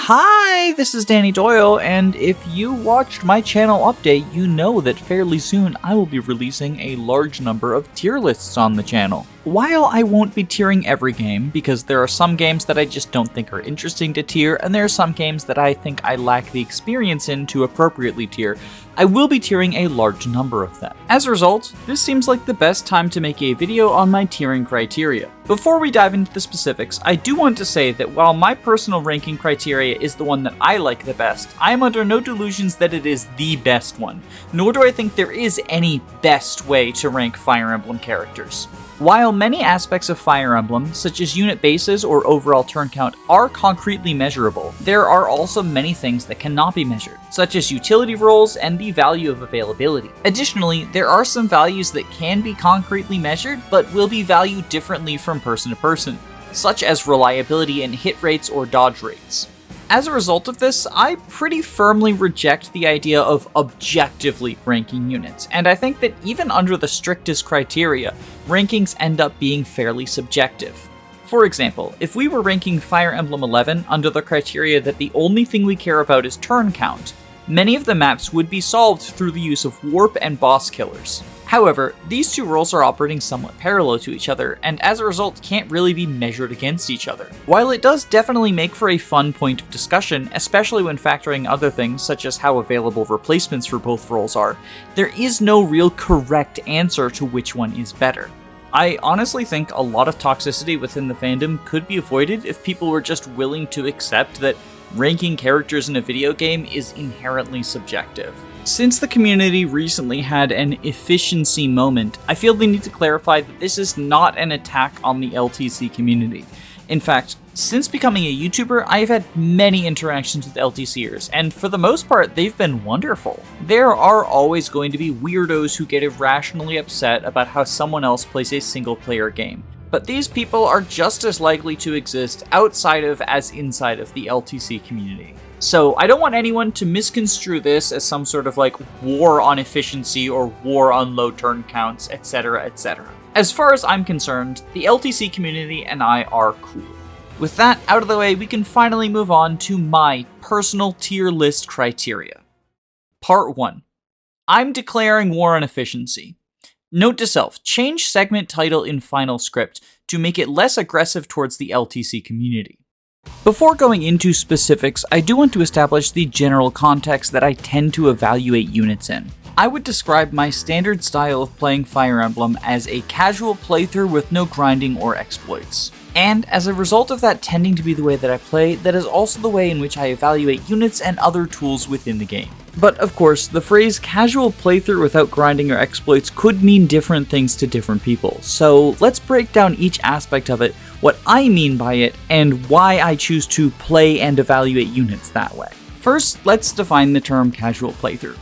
Hi, this is Dani Doyle, and if you watched my channel update, you know that fairly soon I will be releasing a large number of tier lists on the channel. While I won't be tiering every game, because there are some games that I just don't think are interesting to tier, and there are some games that I think I lack the experience in to appropriately tier, I will be tiering a large number of them. As a result, this seems like the best time to make a video on my tiering criteria. Before we dive into the specifics, I do want to say that while my personal ranking criteria is the one that I like the best, I am under no delusions that it is the best one, nor do I think there is any best way to rank Fire Emblem characters. While many aspects of Fire Emblem, such as unit bases or overall turn count, are concretely measurable, there are also many things that cannot be measured, such as utility roles and the value of availability. Additionally, there are some values that can be concretely measured, but will be valued differently from person to person, such as reliability and hit rates or dodge rates. As a result of this, I pretty firmly reject the idea of objectively ranking units, and I think that even under the strictest criteria, rankings end up being fairly subjective. For example, if we were ranking Fire Emblem 11 under the criteria that the only thing we care about is turn count, many of the maps would be solved through the use of warp and boss killers. However, these two roles are operating somewhat parallel to each other, and as a result can't really be measured against each other. While it does definitely make for a fun point of discussion, especially when factoring other things such as how available replacements for both roles are, there is no real correct answer to which one is better. I honestly think a lot of toxicity within the fandom could be avoided if people were just willing to accept that ranking characters in a video game is inherently subjective. Since the community recently had an efficiency moment, I feel the need to clarify that this is not an attack on the LTC community. In fact, since becoming a YouTuber, I've had many interactions with LTCers, and for the most part, they've been wonderful. There are always going to be weirdos who get irrationally upset about how someone else plays a single-player game, but these people are just as likely to exist outside of as inside of the LTC community. So I don't want anyone to misconstrue this as some sort of war on efficiency or war on low turn counts, etc, etc. As far as I'm concerned, the LTC community and I are cool. With that out of the way, we can finally move on to my personal tier list criteria. Part 1. I'm declaring war on efficiency. Note to self, change segment title in final script to make it less aggressive towards the LTC community. Before going into specifics, I do want to establish the general context that I tend to evaluate units in. I would describe my standard style of playing Fire Emblem as a casual playthrough with no grinding or exploits. And as a result of that tending to be the way that I play, that is also the way in which I evaluate units and other tools within the game. But of course, the phrase casual playthrough without grinding or exploits could mean different things to different people, so let's break down each aspect of it, what I mean by it, and why I choose to play and evaluate units that way. First, let's define the term casual playthrough.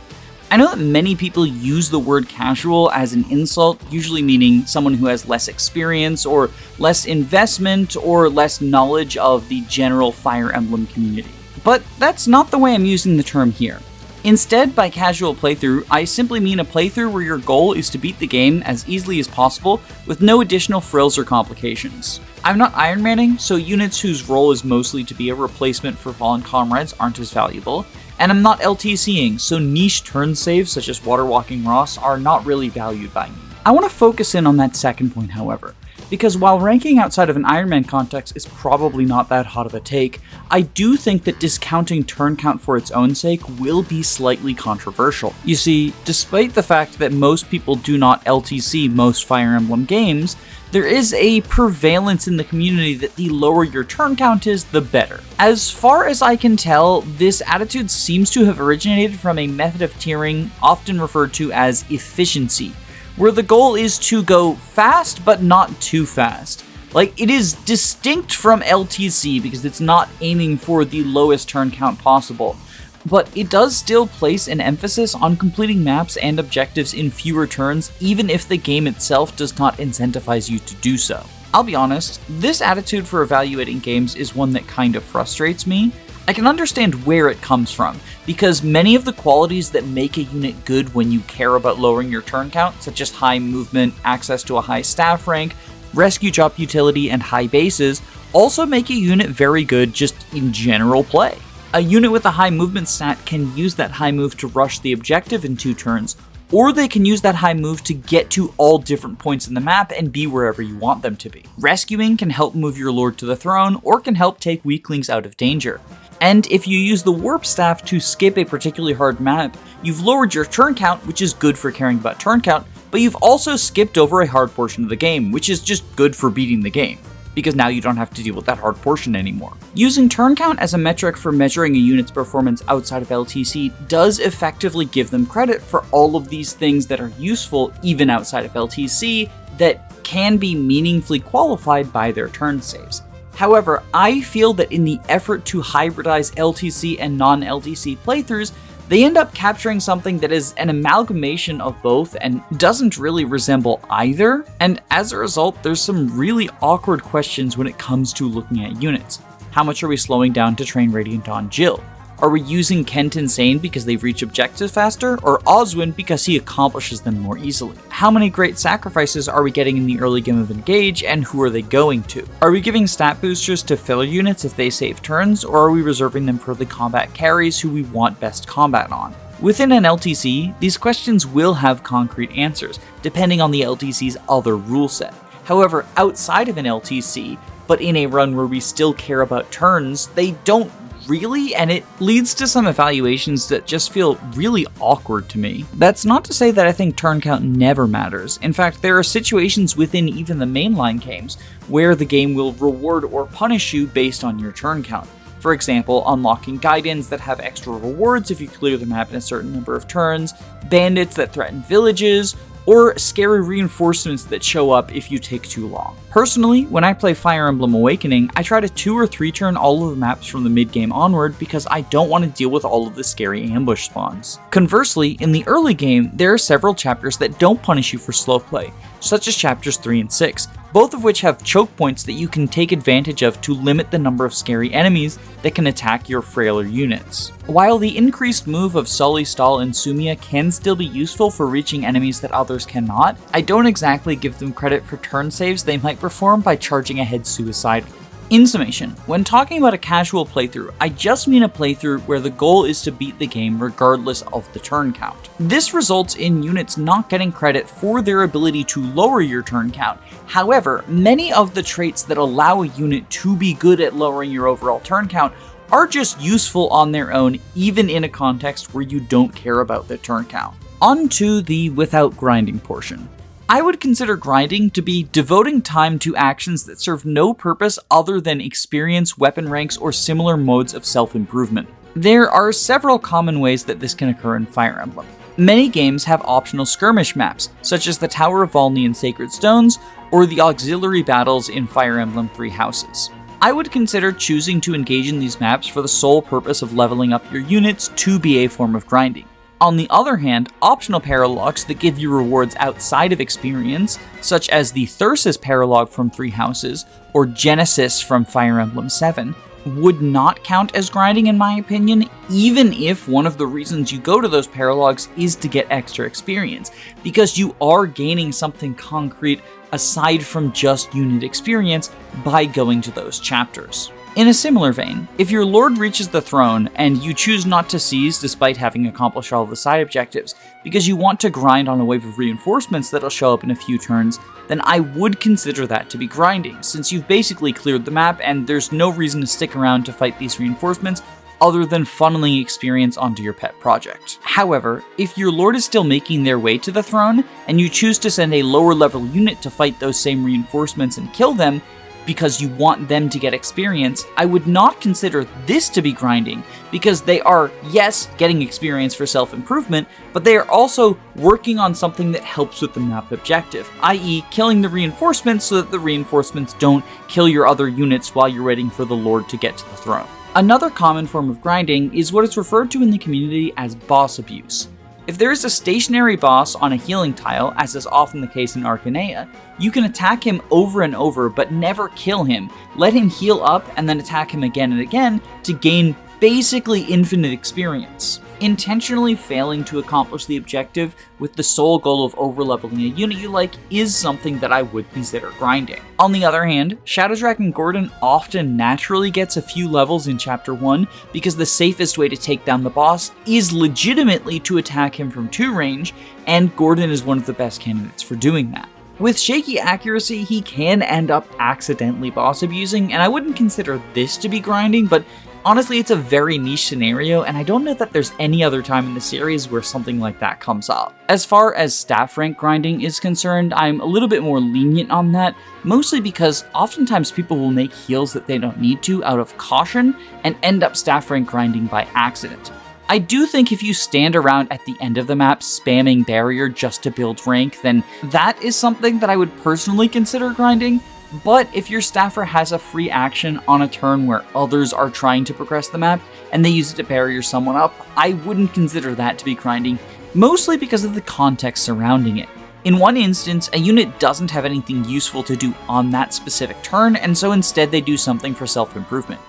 I know that many people use the word casual as an insult, usually meaning someone who has less experience or less investment or less knowledge of the general Fire Emblem community. But that's not the way I'm using the term here. Instead, by casual playthrough, I simply mean a playthrough where your goal is to beat the game as easily as possible with no additional frills or complications. I'm not Iron Manning, so units whose role is mostly to be a replacement for fallen comrades aren't as valuable, and I'm not LTCing, so niche turn saves such as Water Walking Ross are not really valued by me. I want to focus in on that second point, however, because while ranking outside of an Iron Man context is probably not that hot of a take, I do think that discounting turn count for its own sake will be slightly controversial. You see, despite the fact that most people do not LTC most Fire Emblem games, there is a prevalence in the community that the lower your turn count is, the better. As far as I can tell, this attitude seems to have originated from a method of tiering often referred to as efficiency, where the goal is to go fast but not too fast. It is distinct from LTC because it's not aiming for the lowest turn count possible, but it does still place an emphasis on completing maps and objectives in fewer turns, even if the game itself does not incentivize you to do so. I'll be honest, this attitude for evaluating games is one that kind of frustrates me. I can understand where it comes from, because many of the qualities that make a unit good when you care about lowering your turn count, such as high movement, access to a high staff rank, rescue drop utility, and high bases, also make a unit very good just in general play. A unit with a high movement stat can use that high move to rush the objective in 2 turns, or they can use that high move to get to all different points in the map and be wherever you want them to be. Rescuing can help move your lord to the throne, or can help take weaklings out of danger. And if you use the warp staff to skip a particularly hard map, you've lowered your turn count, which is good for caring about turn count, but you've also skipped over a hard portion of the game, which is just good for beating the game, because now you don't have to deal with that hard portion anymore. Using turn count as a metric for measuring a unit's performance outside of LTC does effectively give them credit for all of these things that are useful even outside of LTC that can be meaningfully qualified by their turn saves. However, I feel that in the effort to hybridize LTC and non-LTC playthroughs, they end up capturing something that is an amalgamation of both and doesn't really resemble either, and as a result, there's some really awkward questions when it comes to looking at units. How much are we slowing down to train Radiant on Jill? Are we using Kent Insane because they reach objectives faster, or Oswin because he accomplishes them more easily? How many great sacrifices are we getting in the early game of Engage, and who are they going to? Are we giving stat boosters to filler units if they save turns, or are we reserving them for the combat carries who we want best combat on? Within an LTC, these questions will have concrete answers, depending on the LTC's other rule set. However, outside of an LTC, but in a run where we still care about turns, they don't really, and it leads to some evaluations that just feel really awkward to me. That's not to say that I think turn count never matters. In fact, there are situations within even the mainline games where the game will reward or punish you based on your turn count. For example, unlocking guidons that have extra rewards if you clear the map in a certain number of turns, bandits that threaten villages, or scary reinforcements that show up if you take too long. Personally, when I play Fire Emblem Awakening, I try to 2 or 3 turn all of the maps from the mid-game onward because I don't want to deal with all of the scary ambush spawns. Conversely, in the early game, there are several chapters that don't punish you for slow play, such as chapters 3 and 6, both of which have choke points that you can take advantage of to limit the number of scary enemies that can attack your frailer units. While the increased move of Sully, Stall, and Sumia can still be useful for reaching enemies that others cannot, I don't exactly give them credit for turn saves they might perform by charging ahead suicidally. In summation, when talking about a casual playthrough, I just mean a playthrough where the goal is to beat the game regardless of the turn count. This results in units not getting credit for their ability to lower your turn count. However, many of the traits that allow a unit to be good at lowering your overall turn count are just useful on their own, even in a context where you don't care about the turn count. On to the without grinding portion. I would consider grinding to be devoting time to actions that serve no purpose other than experience, weapon ranks, or similar modes of self-improvement. There are several common ways that this can occur in Fire Emblem. Many games have optional skirmish maps, such as the Tower of Volney and Sacred Stones, or the auxiliary battles in Fire Emblem Three Houses. I would consider choosing to engage in these maps for the sole purpose of leveling up your units to be a form of grinding. On the other hand, optional paralogs that give you rewards outside of experience, such as the Thyrsus paralog from Three Houses, or Genesis from Fire Emblem 7, would not count as grinding in my opinion, even if one of the reasons you go to those paralogs is to get extra experience, because you are gaining something concrete aside from just unit experience by going to those chapters. In a similar vein, if your lord reaches the throne and you choose not to seize despite having accomplished all of the side objectives because you want to grind on a wave of reinforcements that'll show up in a few turns, then I would consider that to be grinding, since you've basically cleared the map and there's no reason to stick around to fight these reinforcements other than funneling experience onto your pet project. However, if your lord is still making their way to the throne and you choose to send a lower level unit to fight those same reinforcements and kill them, because you want them to get experience, I would not consider this to be grinding, because they are, yes, getting experience for self-improvement, but they are also working on something that helps with the map objective, i.e. killing the reinforcements so that the reinforcements don't kill your other units while you're waiting for the lord to get to the throne. Another common form of grinding is what is referred to in the community as boss abuse. If there is a stationary boss on a healing tile, as is often the case in Arcanea, you can attack him over and over but never kill him, let him heal up and then attack him again and again to gain basically infinite experience. Intentionally failing to accomplish the objective with the sole goal of overleveling a unit you like is something that I would consider grinding. On the other hand, Shadow Dragon Gordon often naturally gets a few levels in Chapter 1 because the safest way to take down the boss is legitimately to attack him from 2 range, and Gordon is one of the best candidates for doing that. With shaky accuracy, he can end up accidentally boss abusing, and I wouldn't consider this to be grinding, but honestly, it's a very niche scenario, and I don't know that there's any other time in the series where something like that comes up. As far as staff rank grinding is concerned, I'm a little bit more lenient on that, mostly because oftentimes people will make heals that they don't need to out of caution and end up staff rank grinding by accident. I do think if you stand around at the end of the map spamming barrier just to build rank, then that is something that I would personally consider grinding. But if your staffer has a free action on a turn where others are trying to progress the map, and they use it to barrier someone up, I wouldn't consider that to be grinding, mostly because of the context surrounding it. In one instance, a unit doesn't have anything useful to do on that specific turn, and so instead they do something for self-improvement.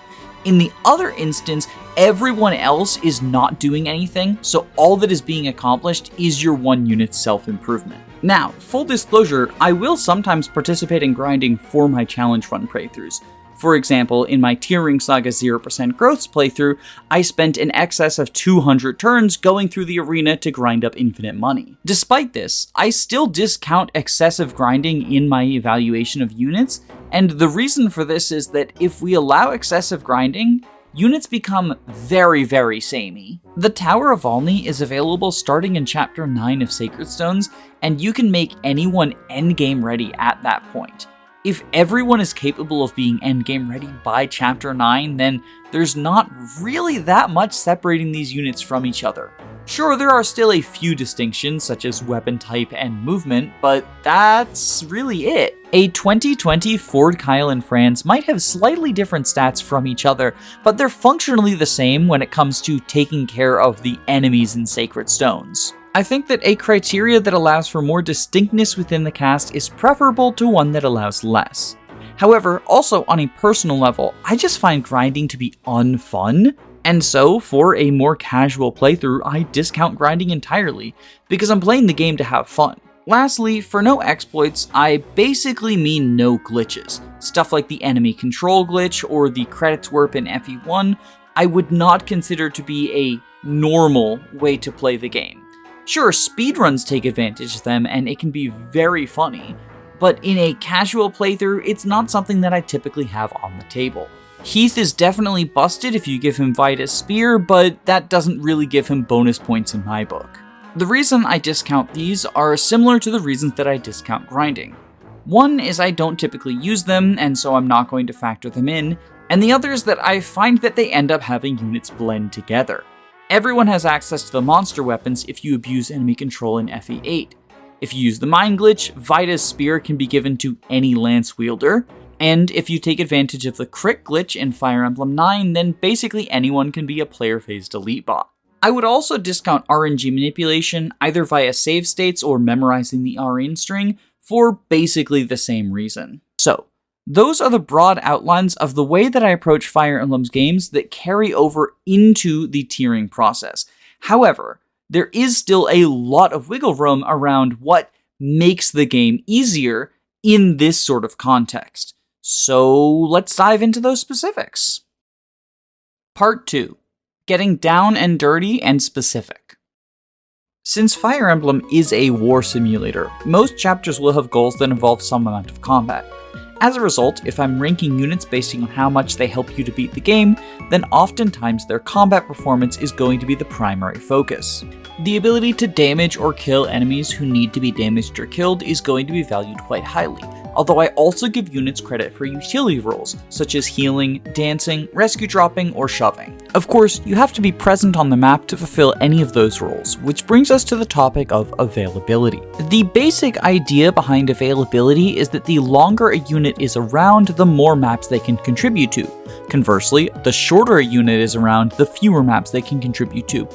In the other instance, everyone else is not doing anything, so all that is being accomplished is your one unit's self-improvement. Now, full disclosure, I will sometimes participate in grinding for my challenge run playthroughs. For example, in my Tiering Saga 0% Growths playthrough, I spent in excess of 200 turns going through the arena to grind up infinite money. Despite this, I still discount excessive grinding in my evaluation of units, and the reason for this is that if we allow excessive grinding, units become very, very samey. The Tower of Valny is available starting in Chapter 9 of Sacred Stones, and you can make anyone endgame ready at that point. If everyone is capable of being endgame ready by Chapter 9, then there's not really that much separating these units from each other. Sure, there are still a few distinctions, such as weapon type and movement, but that's really it. A 2020 Ford, Kyle, and Franz might have slightly different stats from each other, but they're functionally the same when it comes to taking care of the enemies in Sacred Stones. I think that a criteria that allows for more distinctness within the cast is preferable to one that allows less. However, also on a personal level, I just find grinding to be unfun, and so for a more casual playthrough, I discount grinding entirely, because I'm playing the game to have fun. Lastly, for no exploits, I basically mean no glitches. Stuff like the enemy control glitch or the credits warp in FE1, I would not consider to be a normal way to play the game. Sure, speedruns take advantage of them and it can be very funny, but in a casual playthrough, it's not something that I typically have on the table. Heath is definitely busted if you give him Vida's Spear, but that doesn't really give him bonus points in my book. The reason I discount these are similar to the reasons that I discount grinding. One is I don't typically use them, and so I'm not going to factor them in, and the other is that I find that they end up having units blend together. Everyone has access to the monster weapons if you abuse enemy control in FE8. If you use the Mind Glitch, Vida's Spear can be given to any Lance wielder, and if you take advantage of the Crit Glitch in Fire Emblem 9, then basically anyone can be a player-phased elite bot. I would also discount RNG manipulation either via save states or memorizing the RN string for basically the same reason. So, those are the broad outlines of the way that I approach Fire Emblem's games that carry over into the tiering process. However, there is still a lot of wiggle room around what makes the game easier in this sort of context. So let's dive into those specifics. Part 2. Getting down and dirty and specific. Since Fire Emblem is a war simulator, most chapters will have goals that involve some amount of combat. As a result, if I'm ranking units based on how much they help you to beat the game, then oftentimes their combat performance is going to be the primary focus. The ability to damage or kill enemies who need to be damaged or killed is going to be valued quite highly, although I also give units credit for utility roles, such as healing, dancing, rescue dropping, or shoving. Of course, you have to be present on the map to fulfill any of those roles, which brings us to the topic of availability. The basic idea behind availability is that the longer a unit is around, the more maps they can contribute to. Conversely, the shorter a unit is around, the fewer maps they can contribute to.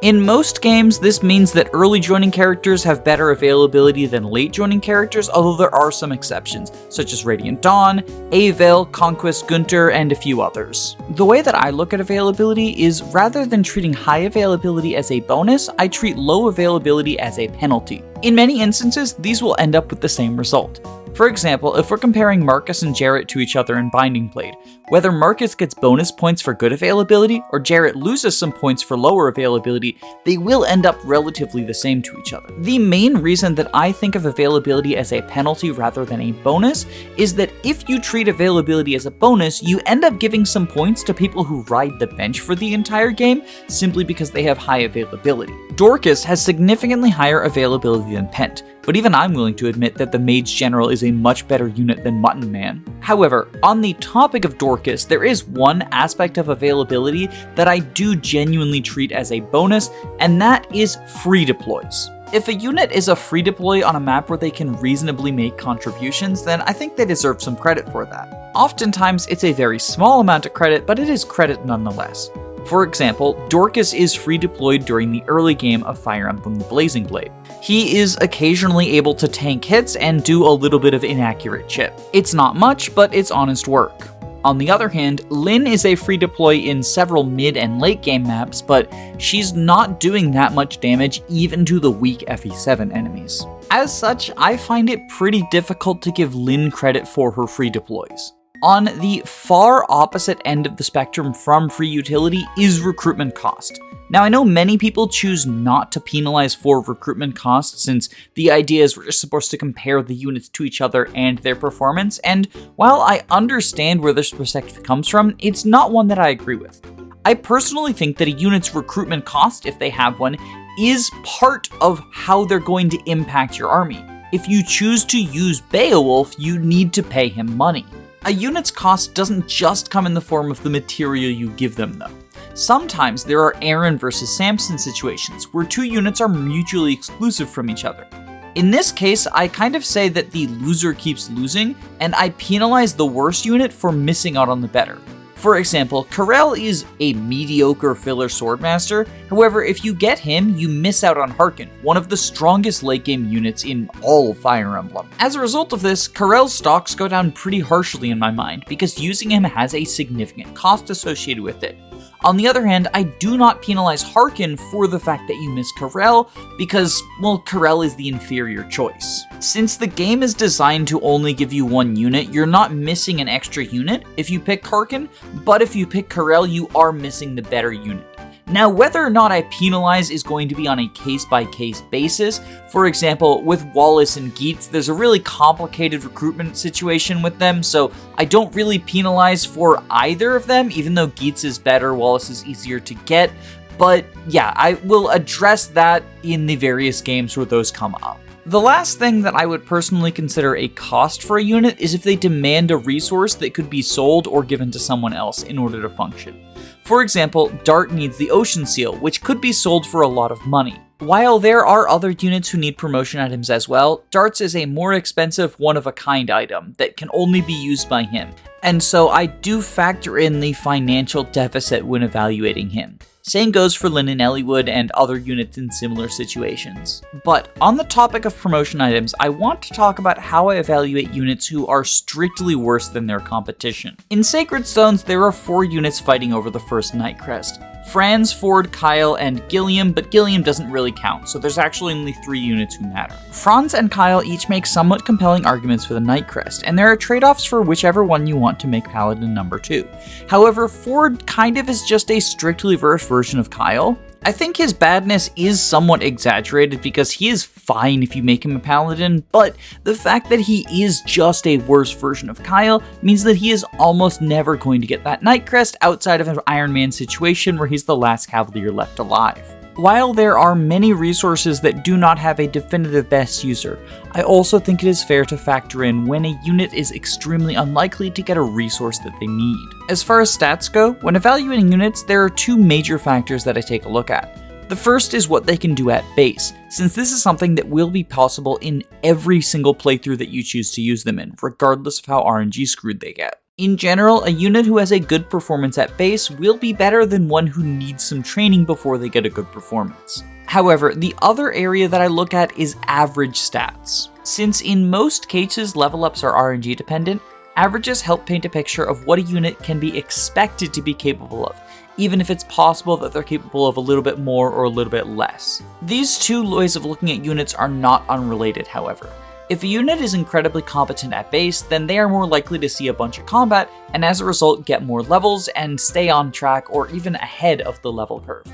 In most games, this means that early joining characters have better availability than late joining characters, although there are some exceptions, such as Radiant Dawn, Avil, Conquest Gunter, and a few others. The way that I look at availability is, rather than treating high availability as a bonus, I treat low availability as a penalty. In many instances, these will end up with the same result. For example, if we're comparing Marcus and Jarrett to each other in Binding Blade, whether Marcus gets bonus points for good availability or Jarrett loses some points for lower availability, they will end up relatively the same to each other. The main reason that I think of availability as a penalty rather than a bonus is that if you treat availability as a bonus, you end up giving some points to people who ride the bench for the entire game simply because they have high availability. Dorcas has significantly higher availability than Pent, but even I'm willing to admit that the Mage General is a much better unit than Mutton Man. However, on the topic of Dorcas, there is one aspect of availability that I do genuinely treat as a bonus, and that is free deploys. If a unit is a free deploy on a map where they can reasonably make contributions, then I think they deserve some credit for that. Oftentimes, it's a very small amount of credit, but it is credit nonetheless. For example, Dorcas is free deployed during the early game of Fire Emblem the Blazing Blade. He is occasionally able to tank hits and do a little bit of inaccurate chip. It's not much, but it's honest work. On the other hand, Lyn is a free deploy in several mid and late game maps, but she's not doing that much damage even to the weak FE7 enemies. As such, I find it pretty difficult to give Lyn credit for her free deploys. On the far opposite end of the spectrum from free utility is recruitment cost. Now, I know many people choose not to penalize for recruitment cost, since the idea is we're just supposed to compare the units to each other and their performance, and while I understand where this perspective comes from, it's not one that I agree with. I personally think that a unit's recruitment cost, if they have one, is part of how they're going to impact your army. If you choose to use Beowulf, you need to pay him money. A unit's cost doesn't just come in the form of the material you give them, though. Sometimes there are Aaron versus Samson situations where two units are mutually exclusive from each other. In this case, I kind of say that the loser keeps losing, and I penalize the worst unit for missing out on the better. For example, Karel is a mediocre filler swordmaster, however, if you get him, you miss out on Harkin, one of the strongest late game units in all of Fire Emblem. As a result of this, Karel's stocks go down pretty harshly in my mind, because using him has a significant cost associated with it. On the other hand, I do not penalize Harkin for the fact that you miss Karel, because, well, Karel is the inferior choice. Since the game is designed to only give you one unit, you're not missing an extra unit if you pick Harkin, but if you pick Karel, you are missing the better unit. Now, whether or not I penalize is going to be on a case-by-case basis. For example, with Wallace and Geats, there's a really complicated recruitment situation with them, so I don't really penalize for either of them, even though Geats is better, Wallace is easier to get. But yeah, I will address that in the various games where those come up. The last thing that I would personally consider a cost for a unit is if they demand a resource that could be sold or given to someone else in order to function. For example, Dart needs the Ocean Seal, which could be sold for a lot of money. While there are other units who need promotion items as well, Dart's is a more expensive one-of-a-kind item that can only be used by him, and so I do factor in the financial deficit when evaluating him. Same goes for Lyn and Elliewood and other units in similar situations. But on the topic of promotion items, I want to talk about how I evaluate units who are strictly worse than their competition. In Sacred Stones, there are 4 units fighting over the first Night Crest. Franz, Ford, Kyle, and Gilliam, but Gilliam doesn't really count, so there's actually only 3 units who matter. Franz and Kyle each make somewhat compelling arguments for the Night Crest, and there are trade-offs for whichever one you want to make Paladin number 2. However, Ford kind of is just a strictly reverse version of Kyle. I think his badness is somewhat exaggerated because he is fine if you make him a paladin, but the fact that he is just a worse version of Kyle means that he is almost never going to get that Night Crest outside of an Iron Man situation where he's the last Cavalier left alive. While there are many resources that do not have a definitive best user, I also think it is fair to factor in when a unit is extremely unlikely to get a resource that they need. As far as stats go, when evaluating units, there are 2 major factors that I take a look at. The first is what they can do at base, since this is something that will be possible in every single playthrough that you choose to use them in, regardless of how RNG screwed they get. In general, a unit who has a good performance at base will be better than one who needs some training before they get a good performance. However, the other area that I look at is average stats. Since in most cases level ups are RNG dependent, averages help paint a picture of what a unit can be expected to be capable of, even if it's possible that they're capable of a little bit more or a little bit less. These two ways of looking at units are not unrelated, however. If a unit is incredibly competent at base, then they are more likely to see a bunch of combat, and as a result get more levels and stay on track or even ahead of the level curve.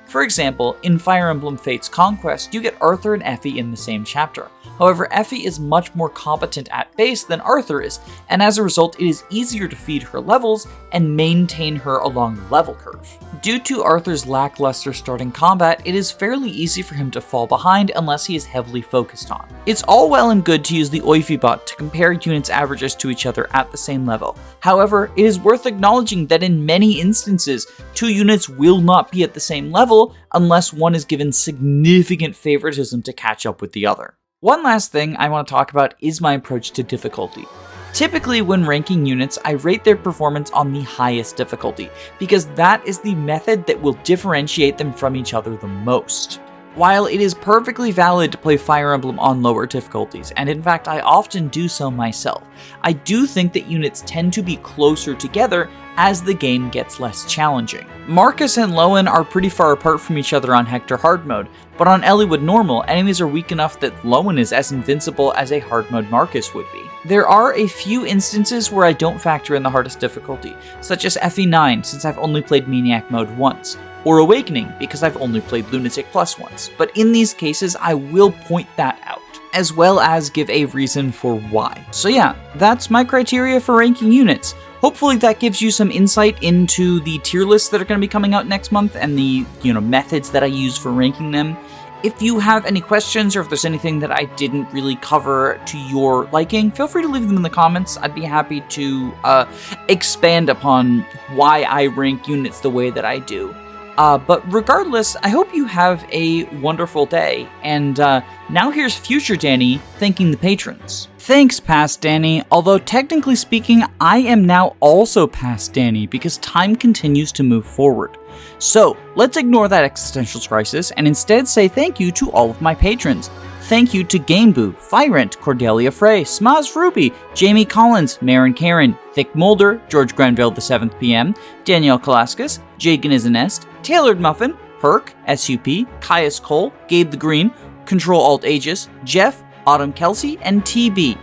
For example, in Fire Emblem Fate's Conquest, you get Arthur and Effie in the same chapter. However, Effie is much more competent at base than Arthur is, and as a result, it is easier to feed her levels and maintain her along the level curve. Due to Arthur's lackluster starting combat, it is fairly easy for him to fall behind unless he is heavily focused on. It's all well and good to use the Oifi bot to compare units' averages to each other at the same level. However, it is worth acknowledging that in many instances, two units will not be at the same level unless one is given significant favoritism to catch up with the other. One last thing I want to talk about is my approach to difficulty. Typically, when ranking units, I rate their performance on the highest difficulty, because that is the method that will differentiate them from each other the most. While it is perfectly valid to play Fire Emblem on lower difficulties, and in fact I often do so myself, I do think that units tend to be closer together as the game gets less challenging. Marcus and Lowen are pretty far apart from each other on Hector Hard Mode, but on Eliwood Normal, enemies are weak enough that Lowen is as invincible as a Hard Mode Marcus would be. There are a few instances where I don't factor in the hardest difficulty, such as FE9 since I've only played Maniac Mode once, or Awakening because I've only played Lunatic Plus once, but in these cases I will point that out, as well as give a reason for why. So yeah, that's my criteria for ranking units. Hopefully that gives you some insight into the tier lists that are going to be coming out next month and the methods that I use for ranking them. If you have any questions or if there's anything that I didn't really cover to your liking, feel free to leave them in the comments. I'd be happy to expand upon why I rank units the way that I do. But regardless, I hope you have a wonderful day, and now here's future Dani thanking the patrons. Thanks, past Dani, although technically speaking, I am now also past Dani because time continues to move forward. So, let's ignore that existential crisis and instead say thank you to all of my patrons. Thank you to Gameboo, Fyrent, Cordelia Frey, Smaz Ruby, Jamie Collins, Marin Karen, Thick Mulder, George Granville the 7th PM, Danielle Kalaskis, Jagan is a Nest, Tailored Muffin, Perk, SUP, Caius Cole, Gabe the Green, Control Alt Aegis, Jeff, Autumn Kelsey, and TB.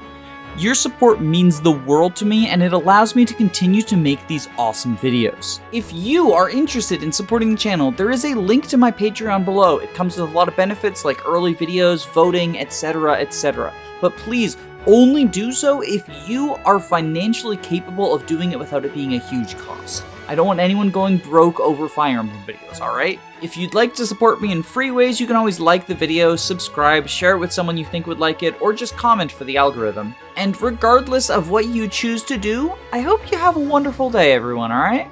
Your support means the world to me and it allows me to continue to make these awesome videos. If you are interested in supporting the channel, there is a link to my Patreon below. It comes with a lot of benefits like early videos, voting, etc, etc. But please, only do so if you are financially capable of doing it without it being a huge cost. I don't want anyone going broke over Fire Emblem videos, alright? If you'd like to support me in free ways, you can always like the video, subscribe, share it with someone you think would like it, or just comment for the algorithm. And regardless of what you choose to do, I hope you have a wonderful day, everyone, alright?